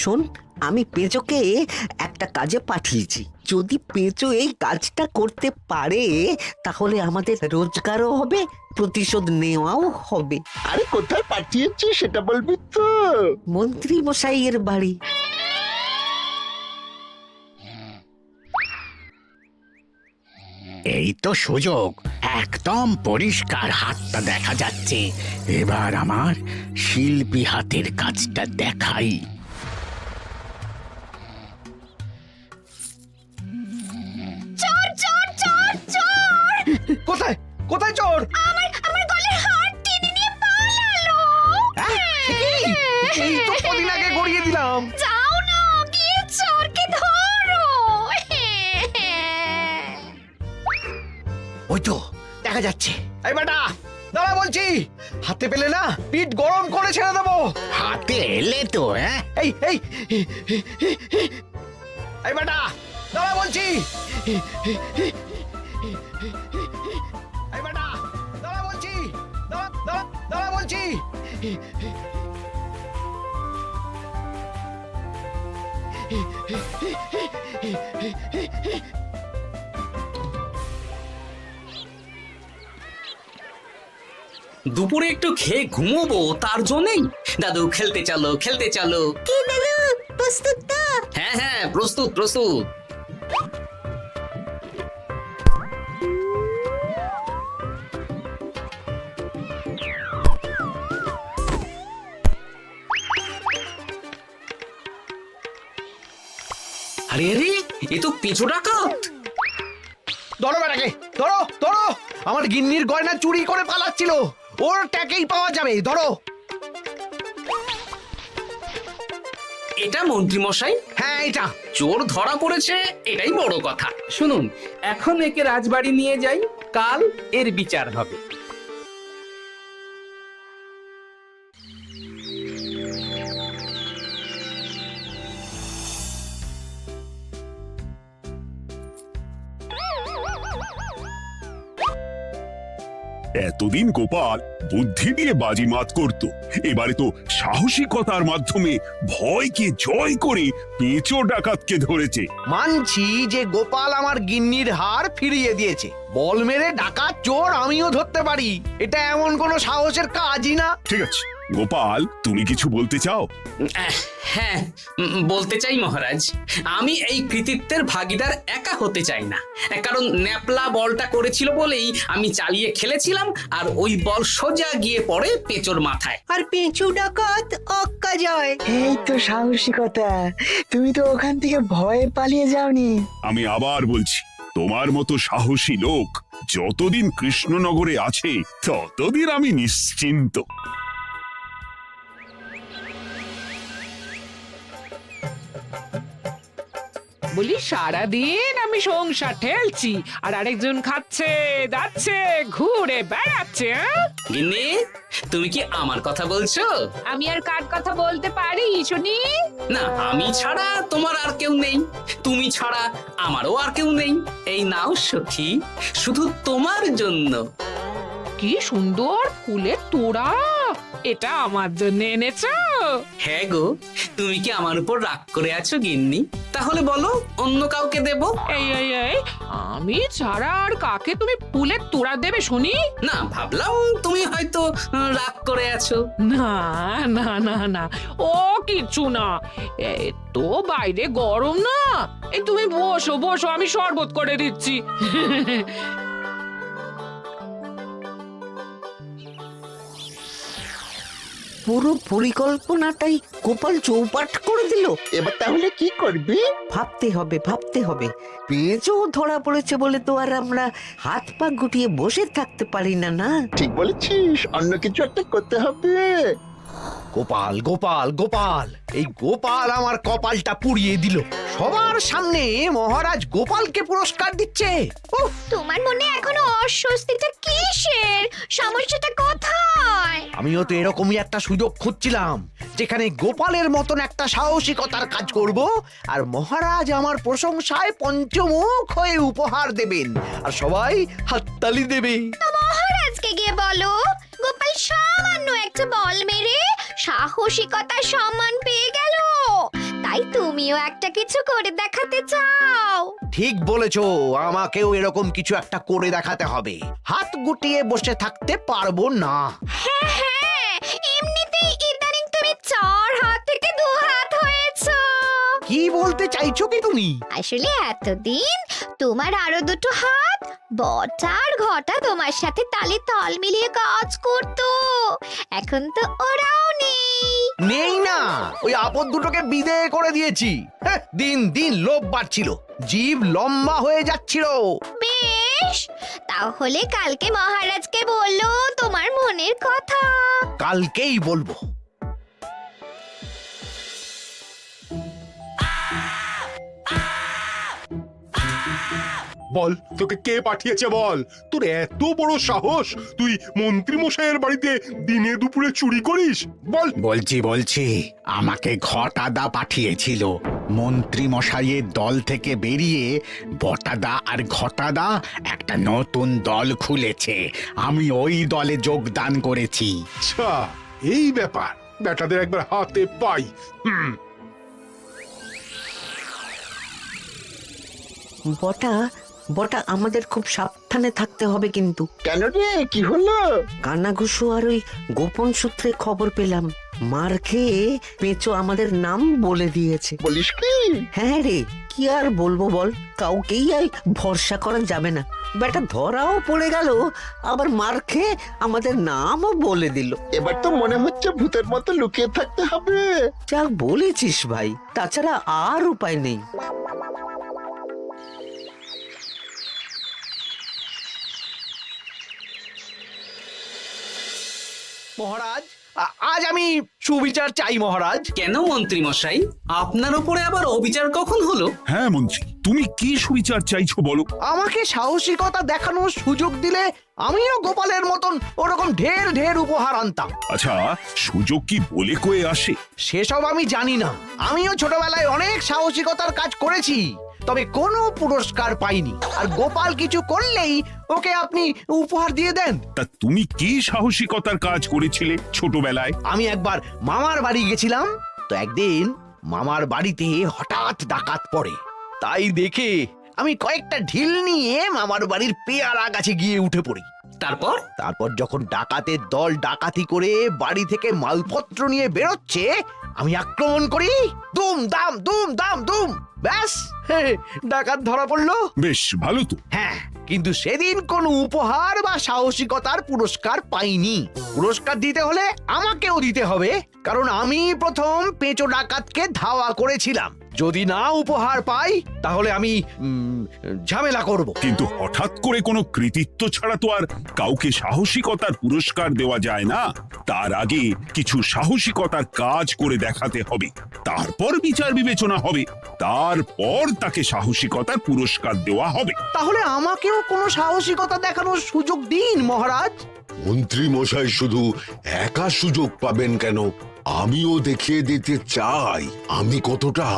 শোন, আমি পেঁচোকে একটা কাজে পাঠিয়েছি। যদি পেঁচো এই কাজটা করতে পারে তাহলে আমাদের রোজগারও হবে, প্রতিশোধ নেওয়াও হবে। আরে কোথায় পাঠিয়েছি সেটা বলবি তো? মন্ত্রী মশাইয়ের বাড়ি। এই তো সুযোগ, একদম পরিষ্কার হাতটা দেখা যাচ্ছে। এবার আমার শিল্পী হাতের কাজটা দেখাই। চোর চোর চোর চোর! কোথায় কোথায় চোর? আমার গলার হার টেনে নিয়ে পালালো। এই তো কদিন আগে গড়িয়ে দিলাম। যাও না, গিয়ে চোরকে ধরো। ওই তো দেখা যাচ্ছে। এই বেটা দাঁড়া বলছি, হাতে পেলে না পিঠ গরম করে ছেড়ে দেবো। হাতে এলে তো এই এই এই বেটা দাঁড়া বলছি। এই বেটা দাঁড়া বলছি, দাঁড়া বলছি। দুপুরে একটু খেয়ে ঘুমোবো, তার জন্যই। দাদু খেলতে চলো, খেলতে চলো। কি দাদু, প্রস্তুত তো? হ্যাঁ হ্যাঁ, প্রস্তুত প্রস্তুত। আরে আরে, এ তো পিছু ডাকাত। ধরো বেটাকে, ধরো ধরো। আমার গিন্নির গয়না চুরি করে পালাচ্ছিল, ওর ট্যাকেই পাওয়া যাবে। ধরো। এটা মন্ত্রী মশাই, হ্যাঁ এটা। চোর ধরা পড়েছে, এটাই বড় কথা। শুনুন, এখন একে রাজবাড়ি নিয়ে যাই, কাল এর বিচার হবে। এতদিন গোপাল বুদ্ধি দিয়ে বাজিমাত করত, এবারে তো সাহসিকতার মাধ্যমে ভয়কে জয় করে পেঁচো ডাকাতকে ধরেছে। মানছি যে গোপাল আমার গিন্নির হার ফিরিয়ে দিয়েছে। বল মেরে ডাকাত চোর আমিও ধরতে পারি, এটা এমন কোনো সাহসের কাজই না। ঠিক আছে গোপাল, তুমি কিছু বলতে চাও? হ্যাঁ, বলতে চাই মহারাজ, আমি এই কৃতিত্বের ভাগীদার একা হতে চাই না। কারণ ন্যাপলা বলটা করেছিল বলেই আমি চালিয়ে খেলেছিলাম, আর ওই বল সোজা গিয়ে পড়ে পেঁচোর মাথায়। আর পেঁচো ডাকাত অক্কা যায়। এই তো সাহসিকতা, তুমি তো ওখান থেকে ভয়ে পালিয়ে যাওনি। আমি আবার বলছি, তোমার মতো সাহসী লোক যতদিন কৃষ্ণনগরে আছে ততদিন আমি নিশ্চিন্ত। বলি সারাদিন আমি সংসার ঠেলছি আর আরেকজন খাচ্ছে যাচ্ছে ঘুরে বেড়াচ্ছে। গিন্নি, তুমি কি আমার কথা বলছো? আমি আর কার কথা বলতে পারি শুনি? না, আমি ছাড়া তোমার আর কেউ নেই, তুমি ছাড়া আমারও আর কেউ নেই। এই নাও সখী, শুধু তোমার জন্য। কি সুন্দর ফুলের তোড়া, এটা আমার জন্য এনেছো? হ্যাঁ গো, তুমি কি আমার উপর রাগ করে আছো গিন্নি? তাহলে বলো, অন্য কাউকে দেব? এই এই এই, আমি ছাড়া আর কাকে তুমি ফুলের তোড়া দেবে শুনি? না, ভাবলাম তুমি হয়তো রাগ করে আছো। না না না না, ও কিছু না। এই তো বাইরে গরম না, এই তুমি বসো বসো, আমি শরবত করে দিচ্ছি। পুরো পরিকল্পনাটাই গোপাল চৌপাট করে দিল। এবার তাহলে কি করবি? ভাবতে হবে, ভাবতে হবে। পেঁচো ধরা পড়েছে বলে তো আর আমরা হাত পা গুটিয়ে বসে থাকতে পারি না। না, ঠিক বলেছিস, অন্য কিছু একটা করতে হবে। গোপাল গোপাল গোপাল, এই গোপাল আমার কপালটা পুড়িয়ে দিল। সবার সামনে মহারাজ গোপালকে পুরস্কার দিচ্ছে। উফ, তোমার মনে এখনো অস্বস্তিটা কিসের? সমস্যাটা কোথায়? আমিও তো এরকমই একটা সুযোগ খুঁজছিলাম, যেখানে গোপালের মতন একটা সাহসিকতার কাজ করব, আর মহারাজ আমার প্রশংসায় পঞ্চমুখ হয়ে উপহার দেবেন, আর সবাই হাততালি দেবে। মহারাজকে গিয়ে বলো, গোপাল সামান্য একটা বল মেরে সাহসিকতার সম্মান পেয়ে গেল, তুমিও একটা কিছু করে দেখাতে চাও? ঠিক বলেছো, আমাকেও এরকম কিছু একটা করে দেখাতে হবে। হাত গুটিয়ে বসে থাকতে পারবো না। হ্যাঁ হ্যাঁ, এমনিতেই ইদানিং তুমি 4 হাত থেকে 2 হাত হয়েছো। কি বলতে চাইছো কি তুমি? আসলে এতদিন তোমার আরো 2টো হাত বটা আর ঘটা তোমার সাথে তালে তাল মিলিয়ে কাজ করতো, এখন তো ওরাও নেই। নেই না, ওই আপদ দুটোকে বিদেয় করে দিয়েছি। হ্যাঁ, দিন দিন লোভ বাড়ছিল, জীব লম্বা হয়ে যাচ্ছিল। বেশ, তাহলে কালকে মহারাজকে বললো তোমার মনের কথা। কালকেই বলবো। বল, তোকে কে পাঠিয়েছে বল? তোর এত বড় সাহস, তুই মন্ত্রী মশাইয়ের বাড়িতে দিনে দুপুরে চুরি করিস? বল। বলছি আমাকে ঘটাদা পাঠিয়েছিল। মন্ত্রী মশাইয়ের দল থেকে বেরিয়ে বটাদা আর ঘটাদা একটা নতুন দল খুলেছে, আমি ওই দলে যোগদান করেছি। আচ্ছা, এই ব্যাপার। বেটাদের একবার হাতে পাই। বটা বটা আমাদের খুব সাবধানে থাকতে হবে কিন্তু। কেন রে, কি হলো? কানাঘুষো আর ওই গোপন সূত্রে খবর পেলাম, মার খেয়ে পেঁচো আমাদের নাম বলে দিয়েছে। বলিস কি? হ্যাঁ রে, কি আর বলবো বল, কাউকেই আর ভরসা করা যাবে না। বেটা ধরাও পড়ে গেল, আবার মার খেয়ে আমাদের নামও বলে দিল। এবার তো মনে হচ্ছে ভূতের মতো লুকিয়ে থাকতে হবে। যা বলেছিস ভাই, তাছাড়া আর উপায় নেই। মহারাজ, আজ আমি সুবিচার চাই মহারাজ। কেন মন্ত্রী মশাই, আপনার উপরে আবার অবিচার কখন হলো? হ্যাঁ মন্ত্রী, তুমি কি সুবিচার চাইছো বলো? আমাকে সাহসিকতা দেখানোর সুযোগ দিলে আমিও গোপালের মতন ওরকম ঢের ঢের উপহার আনতাম। আচ্ছা, সুযোগ কি বলে কয়ে আসে? সেসব আমি জানি না। আমিও ছোটবেলায় অনেক সাহসিকতার কাজ করেছি, তবে কোনো পুরস্কার পাইনি। আর গোপাল কিছু করলেই ওকে আপনি উপহার দিয়ে দেন। তা তুমি কি সাহসিকতার কাজ করেছিলে ছোটবেলায়? আমি একবার মামার বাড়ি গেছিলাম, তো একদিন মামার বাড়িতে হঠাৎ ডাকাত পড়ে। তাই দেখে আমি কয়েকটা ঢিল নিয়ে মামার বাড়ির পেয়ারা গাছে গিয়ে উঠে পড়ি। তারপর যখন ডাকাতের দল ডাকাতি করে বাড়ি থেকে মালপত্র নিয়ে বেরোচ্ছে, আমি আক্রমণ করি। দুম দাম দুম দাম দুম, ব্যাস ডাকাত ধরা পড়লো। বেশ ভালো তো। হ্যাঁ, কিন্তু সেদিন কোনো উপহার বা সাহসিকতার পুরস্কার পাইনি। পুরস্কার দিতে হলে আমাকেও দিতে হবে, কারণ আমি প্রথম পেঁচো ডাকাতকে ধাওয়া করেছিলাম। যদি না উপহার পাই তাহলে আমি ঝামেলা করব। কিন্তু হঠাৎ করে কোনো কৃতিত্ব ছাড়া তো আর কাউকে সাহসিকতার পুরস্কার দেওয়া যায় না। তার আগে কিছু সাহসিকতার কাজ করে দেখাতে হবে, তারপর বিচার বিবেচনা হবে, তারপর তাকে সাহসিকতার পুরস্কার দেওয়া হবে। তাহলে আমাকেও কোনো সাহসিকতা দেখানোর সুযোগ দিন মহারাজ। মন্ত্রী মশাই শুধু একা সুযোগ পাবেন কেন, আমিও দেখিয়ে দিতে চাই আমি কতটা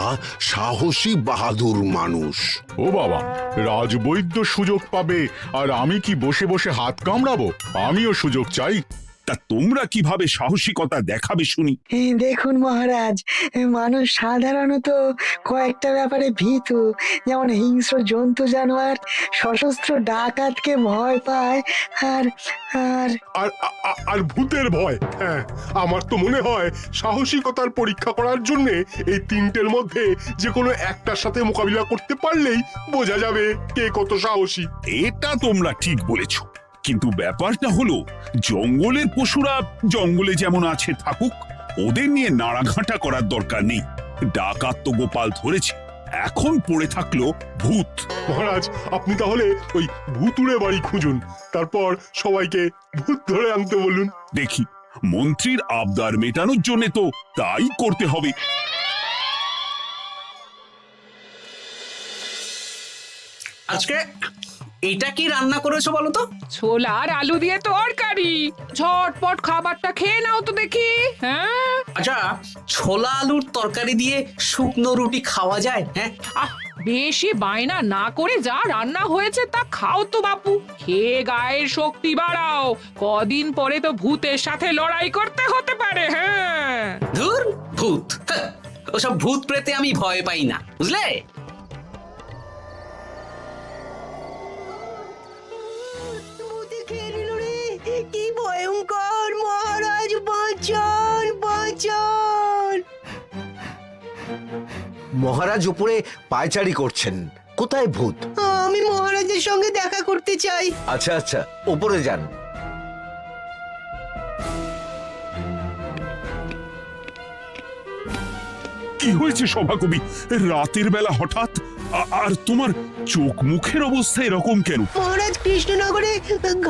সাহসী বাহাদুর মানুষ। ও বাবা, রাজবৈদ্য সুযোগ পাবে আর আমি কি বসে বসে হাত কামড়াবো? আমিও সুযোগ চাই। তা তোমরা কিভাবে সাহসিকতা দেখাবে শুনি? দেখুন মহারাজ, মানুষ সাধারণত কয়েকটা ব্যাপারে ভীতু, যেমন হিংস্র জন্তু জানোয়ার, সশস্ত্র ডাকাতকে ভয় পায়, আর আর আর ভূতের ভয়। হ্যাঁ, আমার তো মনে হয় সাহসিকতার পরীক্ষা করার জন্য এই তিনটের মধ্যে যে কোনো একটার সাথে মোকাবিলা করতে পারলেই বোঝা যাবে কে কত সাহসী। এটা তোমরা ঠিক বলেছো, কিন্তু ব্যাপারটা হলো জঙ্গলের পশুরা জঙ্গলে যেমন আছে থাকুক, ওদের নিয়ে নাড়াঘাটা করার দরকার নেই। ডাকাত তো গোপাল ধরেছে, এখন পড়ে থাকলো ভূত। মহারাজ, আপনি তাহলে ওই ভূতুড়ে বাড়ি খুঁজুন, তারপর সবাইকে ভূত ধরে আনতে বলুন। দেখি, মন্ত্রীর আবদার মেটানোর জন্য তো তাই করতে হবে। আজকে এটা কি রান্না করেছো বলো তো? ছোলা আর আলু দিয়ে তরকারি, ঝটপট খাবারটা খেয়ে নাও তো দেখি। হ্যাঁ, আচ্ছা, ছোলা আলুর তরকারি দিয়ে শুকনো রুটি খাওয়া যায়? হ্যাঁ, বেশি বায়না না করে যা রান্না হয়েছে তা খাও তো বাপু, খেয়ে গায়ের শক্তি বাড়াও। কদিন পরে তো ভূতের সাথে লড়াই করতে হতে পারে। হ্যাঁ, ধুর ভূত, ওসব ভূত প্রেতে আমি ভয় পাই না, বুঝলে? কি ভয়ঙ্কর! মহারাজ বাঁচান, বাঁচান! মহারাজ উপরে পায়চারি করছেন, কোথায় ভূত? আমি মহারাজের সঙ্গে দেখা করতে চাই। আচ্ছা আচ্ছা, উপরে যান। কি হয়েছে সভাকবি? রাতের বেলা হঠাৎ আর তোমার চোখ মুখের অবস্থা এরকম কেন? মহারাজ, কৃষ্ণনগরে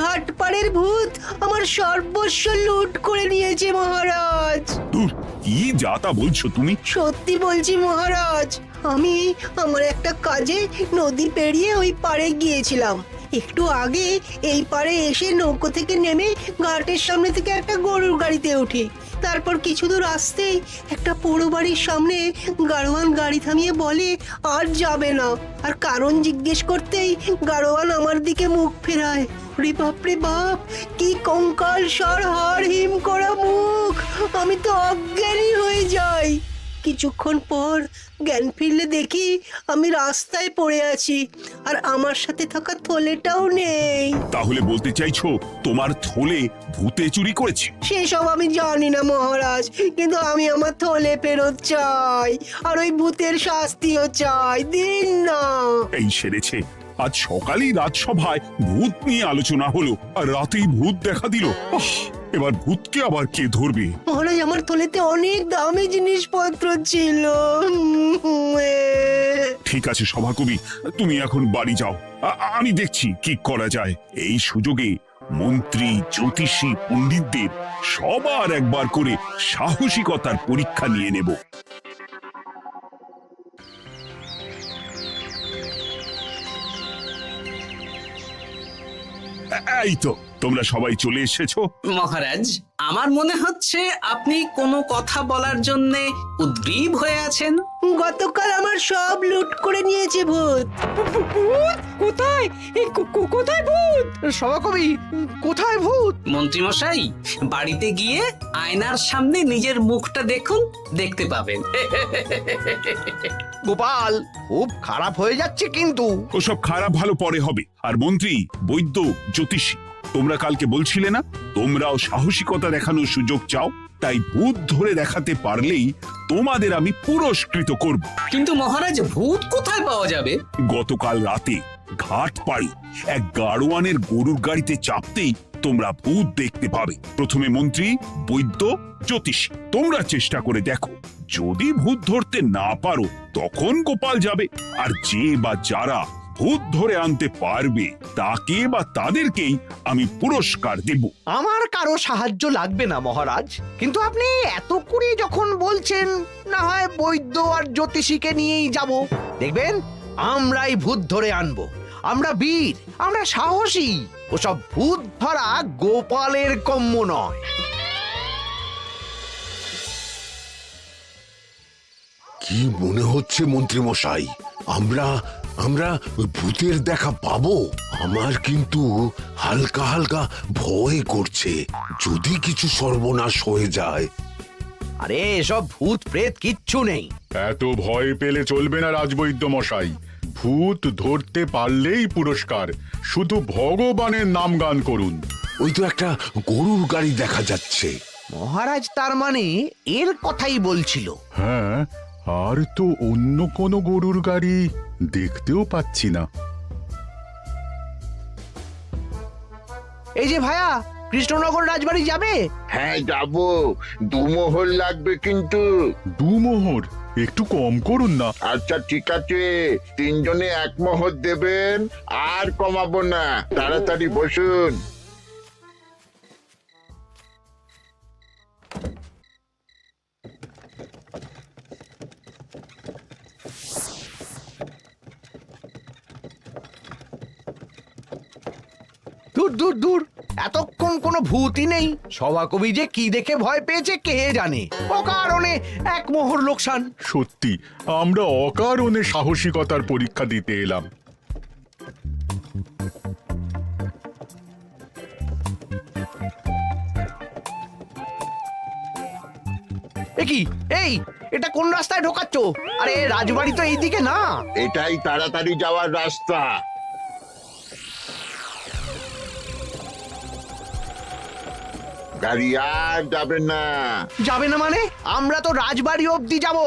ঘাটপাড়ের ভূত আমার সর্বস্ব লুট করে নিয়েছে মহারাজ। ধুর, কি যা তা বলছো তুমি? সত্যি বলছি মহারাজ, আমি আমার একটা কাজে নদী পেরিয়ে ওই পাড়ে গিয়েছিলাম। একটু আগে এই পাড়ে এসে নৌকো থেকে নেমে ঘাটের সামনে থেকে একটা গরুর গাড়িতে উঠি। তারপর কিছু দূর আসতেই একটা পোড়ো বাড়ির সামনে গাড়োয়ান গাড়ি থামিয়ে বলে আর যাবে না। আর কারণ জিজ্ঞেস করতেই গাড়োয়ান আমার দিকে মুখ ফেরায়। রে বাপ রে বাপ, কি কঙ্কাল সার হাড় হিম করা মুখ! আমি তো অজ্ঞানী হয়ে যাই। কিছুক্ষণ পর জ্ঞান ফিরলে দেখি আমি রাস্তায় পড়ে আছি, আর আমার সাথে থাকা থলেটাও নেই। তাহলে বলতে চাইছো তোমার থলে ভূতে চুরি করেছে? সেসব আমি জানি না মহারাজ, কিন্তু আমি আমার থলে ফেরত চাই, আর ওই ভূতের শাস্তিও চাই। দিন না। এই সেরেছে, আজ সকালেই রাজসভায় ভূত নিয়ে আলোচনা হলো, আর রাতেই ভূত দেখা দিল। এবার ভূতকে আবার কে ধরবে? মহারাজ, আমার থলেতে অনেক দামি জিনিসপত্র ছিল। ঠিক আছে সভাকবি, তুমি এখন বাড়ি যাও, আমি দেখছি কি করা যায়। এই সুযোগে মন্ত্রী, জ্যোতিষী, পণ্ডিতদের সবার একবার করে সাহসিকতার পরীক্ষা নিয়ে নেব। এই তো তোমরা সবাই চলে এসেছো। মহারাজ, আমার মনে হচ্ছে আপনি কোনো কথা বলার জন্য উদ্গ্রীব হয়ে আছেন। গতকাল আমার সব লুট করে নিয়েছে ভূত। কোথায়? কোথায় ভূত? সভাকবি, কোথায় ভূত? মন্ত্রী মশাই, বাড়িতে গিয়ে আয়নার সামনে নিজের মুখটা দেখুন, দেখতে পাবেন। গোপাল, খুব খারাপ হয়ে যাচ্ছে কিন্তু। ওসব খারাপ ভালো পরে হবে। আর মন্ত্রী, বৈদ্য, জ্যোতিষী, তোমরা কালকে বলছিলে না তোমরাও সাহসিকতা দেখানোর সুযোগ চাও? তাই ভূত ধরে দেখাতে পারলেই তোমাদের আমি পুরস্কৃত করব। কিন্তু মহারাজ, ভূত কোথায় পাওয়া যাবে? গতকাল রাতে ঘাট পাড়ি এক গাড়োয়ানের গরুর গাড়িতে চাপতেই তোমরা ভূত দেখতে পাবে। প্রথমে মন্ত্রী, বৈদ্য, জ্যোতিষী, তোমরা চেষ্টা করে দেখো। যদি ভূত ধরতে না পারো তখন গোপাল যাবে, আর যে বা যারা ভূত ধরে আনতে পারবে তাকে বা তাদেরকেই আমি পুরস্কার দেব। আমার কারো সাহায্য লাগবে না মহারাজ, কিন্তু আপনি এত করে যখন বলছেন, না হয় বৈদ্য আর জ্যোতিষীকে নিয়েই যাব। দেখবেন আমরাই ভূত ধরে আনবো। আমরা বীর, আমরা সাহসী। ওসব ভূত ধরা গোপালের কম্য নয়। কি মনে হচ্ছে মন্ত্রী মশাই, আমরা আমরা ওই ভূতের দেখা পাবো? আমার কিন্তু হালকা হালকা ভয় করছে, যদি কিছু সর্বনাশ হয়ে যায়। আরে এসব ভূত প্রেত কিচ্ছু নেই। এত ভয় পেলে চলবে না রাজবৈদ্য মশাই। ভূত ধরতে পারলেই পুরস্কার, শুধু ভগবানের নাম গান করুন। ওই তো একটা গরুর গাড়ি দেখা যাচ্ছে। মহারাজ তার মানে এর কথাই বলছিল। হ্যাঁ, আর তো অন্য কোনো গরুর গাড়ি দেখতেও পাচ্ছি না। এই যে ভায়া, কৃষ্ণনগর রাজবাড়ি যাবে? হ্যাঁ যাবো, 2 মোহর লাগবে কিন্তু। 2 মোহর একটু কম করুন না। আচ্ছা ঠিক আছে, 3 জনে 1 মোহর দেবেন, আর কমাবো না। তাড়াতাড়ি বসুন। দূর দূর দূর, এতক্ষণ কোনো ভূতই নেই। সভাকবি যে কি দেখে ভয় পেয়েছে কে জানে। অকারণে 1 মোহর লোকসান। সত্যি আমরা অকারণে সাহসিকতার পরীক্ষা দিতে এলাম। এ কি? এই এটা কোন রাস্তায় ঢোকাচ্ছ? আরে রাজবাড়ি তো এইদিকে না। এটাই তাড়াতাড়ি যাওয়ার রাস্তা। গাড়ি আর যাবে না। যাবে না মানে? আমরা তো রাজবাড়ি অবধি যাব।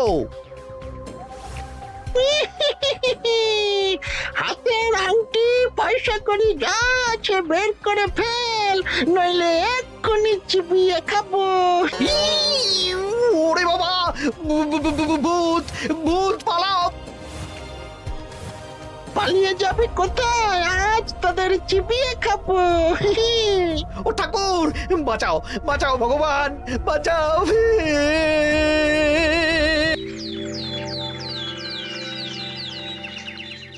হাতের আংটি পয়সা করি যা আছে বের করে ফেল, নইলে এক্ষুনি চিবিয়ে খাবো। ওরে বাবা, ভূত ভূত পালাও। পালিয়ে যাবে কোথায়? আজ তোদের চিবিয়ে খাবো। ও ঠাকুর, বাঁচাও বাঁচাও ভগবান, বাঁচাও।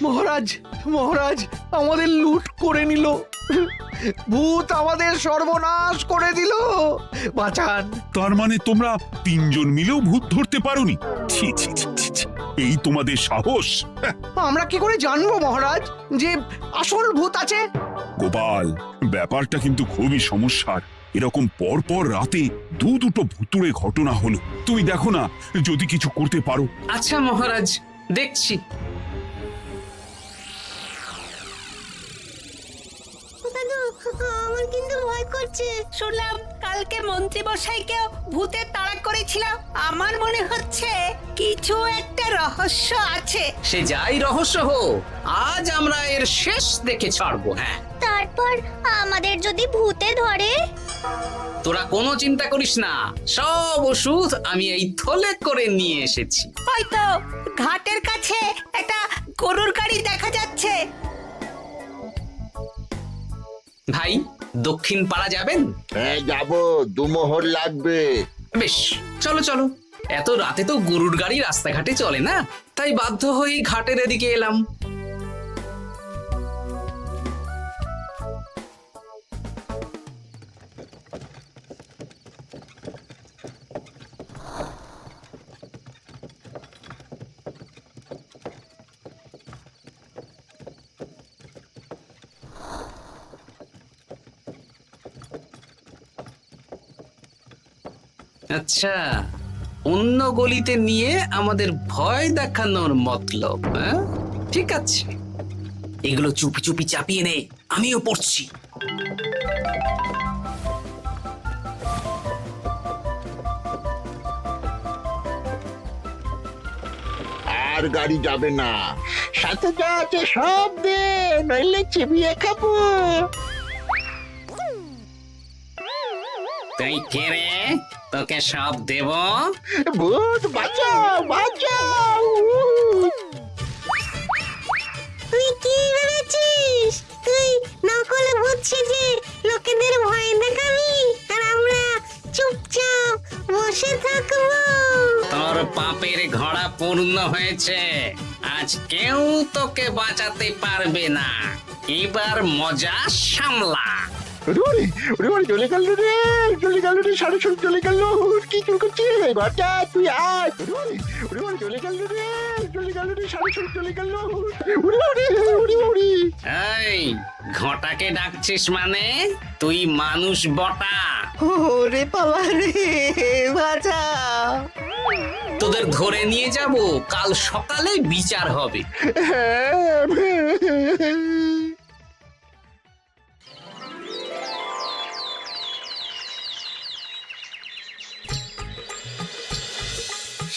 মহারাজ মহারাজ, আমাদের লুট করে নিল। ভূত আমাদের সর্বনাশ করে দিল, বাঁচান। তার মানে তোমরা তিনজন মিলেও ভূত ধরতে পারোনি? ছি ছি ছি ছি ছি, এই তোমাদের সাহস! আমরা কি করে জানবো মহারাজ যে আসল ভূত আছে? গোপাল, ব্যাপারটা কিন্তু খুবই সমস্যার। এরকম পর পর রাতে দুটো ভুতুড়ে ঘটনা হলো। তুমি দেখো না যদি কিছু করতে পারো। আচ্ছা মহারাজ, দেখছি। আমার কিন্তু ভয় করছে। শুনলাম কালকে মন্ত্রী মশাইকেও ভূতের তাড়া করেছিলাম। আমার মনে হচ্ছে কিছু একটা রহস্য আছে। সে যাই রহস্য হোক, আজ আমরা এর শেষ দেখে ছাড়বো। হ্যাঁ, তারপর আমাদের যদি ভূতে ধরে? তোরা কোনো চিন্তা করিস না, সব ওষুধ আমি এই থলে করে নিয়ে এসেছি। হয়তো ঘাটের কাছে একটা গরুর গাড়ি দেখা যাচ্ছে। ভাই, দক্ষিণ পাড়া যাবেন? হ্যাঁ যাবো, 2 মোহর লাগবে। বেশ, চলো চলো। এত রাতে তো গরুর গাড়ি রাস্তাঘাটে চলে না, তাই বাধ্য হয়ে ঘাটের এদিকে এলাম। আচ্ছা, অন্য গলিতে নিয়ে আমাদের ভয় দেখানোর মতলব? হ্যাঁ, ঠিক আছে, এগুলো চুপি চুপি চাপিয়ে নে, আমিও পড়ছি। আর গাড়ি যাবে না। সাথে যা আছে সব দে, নইলে চিবিয়ে খাবো। তুই কে রে? তোকে সব দেব? ভূত বাঁচাও বাঁচাও! তুই কি ভেবেছিস? তুই নকল ভূত সেজে লোকেদের ভয় দেখাবি, আর আমরা চুপচাপ বসে থাকবো? তোর পাপের ঘোড়া পূর্ণ হয়েছে, আজ কেউ তোকে বাঁচাতে পারবে না। এবার মজা সামলা। চলে গেল রে, চলে গেল রে, সাড়ে চলে গেল। কি চুল করছিস বাচ্চা? তুই আয়। চলে গেল রে, চলে গেল রে, সাড়ে চলে গেল। এই ঘটাকে ডাকছিস মানে? তুই মানুষ বটা। ওরে বাবা রে, বাঁচা! তোদের ধরে নিয়ে যাব, কাল সকালে বিচার হবে।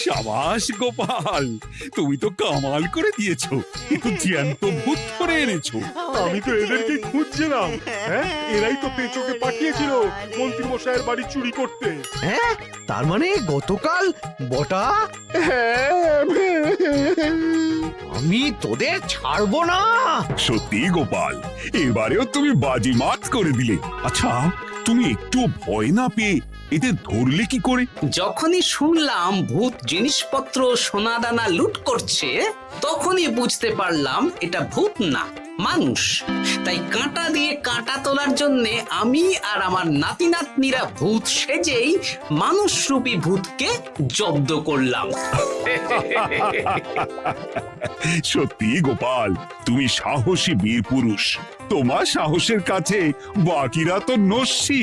সাবাস গোপাল, তুমি তো কামাল করে দিয়েছো। কিন্তু জ্যান্ত ভূত ধরে এনেছো। আমি তো এদেরকে খুঁজছিলাম। হ্যাঁ, এরাই তো পেঁচোকে পাঠিয়েছিল মন্ত্রী মশাইয়ের বাড়ি চুরি করতে। হ্যাঁ, তার মানে গতকাল বটা। আমি তোদের ছাড়বো না। সত্যি গোপাল, এবারেও তুমি বাজিমাত করে দিলে। আচ্ছা, তুমি একটু ভয় না পেয়ে এদের ধরলে কি করে? যখনই শুনলাম ভূত জিনিসপত্র সোনাদানা লুট করছে, তখনই বুঝতে পারলাম এটা ভূত না, মানুষ। তাই কাঁটা দিয়ে কাঁটা তোলার জন্য আমি আর আমার নাতি নাতনিরা ভূত সেজেই মানুষরূপী ভূতকে জব্দ করলাম। সত্যি গোপাল, তুমি সাহসী বীর পুরুষ। তোমার সাহসের কাছে বাকিরা তো নস্যি।